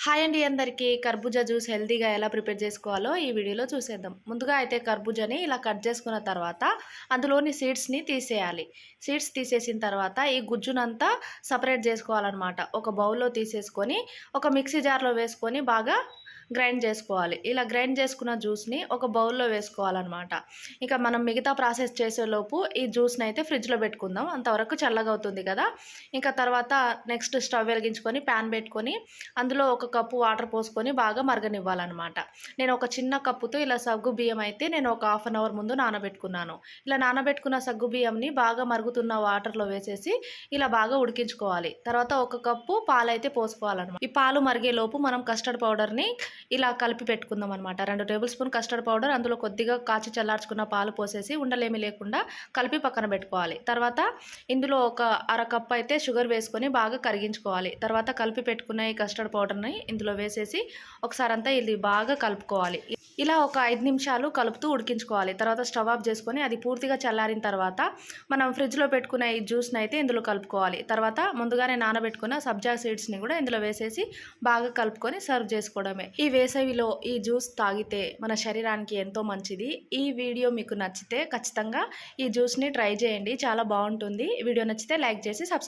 Hi అండి అందరికీ. కర్బూజా జ్యూస్ హెల్తీగా ఎలా ప్రిపేర్ చేసుకోవాలో ఈ వీడియోలో చూసేద్దాం. ముందుగా అయితే కర్బూజాని ఇలా కట్ చేసుకున్న తర్వాత అందులోని సీడ్స్ని తీసేయాలి. సీడ్స్ తీసేసిన తర్వాత ఈ గుజ్జునంతా సపరేట్ చేసుకోవాలన్నమాట. ఒక బౌల్లో తీసేసుకొని ఒక మిక్సీ జార్లో వేసుకొని బాగా గ్రైండ్ చేసుకోవాలి. ఇలా గ్రైండ్ చేసుకున్న జ్యూస్ని ఒక బౌల్లో వేసుకోవాలన్నమాట. ఇక మనం మిగతా ప్రాసెస్ చేసేలోపు ఈ జ్యూస్ని అయితే ఫ్రిడ్జ్లో పెట్టుకుందాం. అంతవరకు చల్లగా అవుతుంది కదా. ఇంకా తర్వాత నెక్స్ట్ స్టవ్ వెలిగించుకొని ప్యాన్ పెట్టుకొని అందులో ఒక కప్పు వాటర్ పోసుకొని బాగా మరగనివ్వాలన్నమాట. నేను ఒక చిన్న కప్పుతో ఇలా సగ్గు బియ్యం అయితే నేను ఒక హాఫ్ అన్ అవర్ ముందు నానబెట్టుకున్నాను. ఇలా నానబెట్టుకున్న సగ్గు బియ్యంని బాగా మరుగుతున్న వాటర్లో వేసేసి ఇలా బాగా ఉడికించుకోవాలి. తర్వాత ఒక కప్పు పాలైతే పోసుకోవాలన్నమాట. ఈ పాలు మరిగేలోపు మనం కస్టర్డ్ పౌడర్ని ఇలా కలిపి పెట్టుకుందాం అనమాట. 2 టేబుల్ స్పూన్ కస్టర్డ్ పౌడర్, అందులో కొద్దిగా కాచి చల్లార్చుకున్న పాలు పోసేసి ఉండలేమి లేకుండా కలిపి పక్కన పెట్టుకోవాలి. తర్వాత ఇందులో ఒక అర కప్ అయితే షుగర్ వేసుకొని బాగా కరిగించుకోవాలి. తర్వాత కలిపి పెట్టుకున్న ఈ కస్టర్డ్ పౌడర్ని ఇందులో వేసేసి ఒకసారి అంతా ఇది బాగా కలుపుకోవాలి. ఇలా ఒక 5 నిమిషాలు కలుపుతూ ఉడికించుకోవాలి. తర్వాత స్టవ్ ఆఫ్ చేసుకొని అది పూర్తిగా చల్లారిన తర్వాత మనం ఫ్రిడ్జ్లో పెట్టుకున్న ఈ జ్యూస్ని అయితే ఇందులో కలుపుకోవాలి. తర్వాత ముందుగానే నానబెట్టుకున్న సబ్జా సీడ్స్ని కూడా ఇందులో వేసేసి బాగా కలుపుకొని సర్వ్ చేసుకోవడమే. ఈ వేసవిలో ఈ జ్యూస్ తాగితే మన శరీరానికి ఎంతో మంచిది. ఈ వీడియో మీకు నచ్చితే ఖచ్చితంగా ఈ జ్యూస్ని ట్రై చేయండి. చాలా బాగుంటుంది. వీడియో నచ్చితే లైక్ చేసి సబ్స్క్రైబ్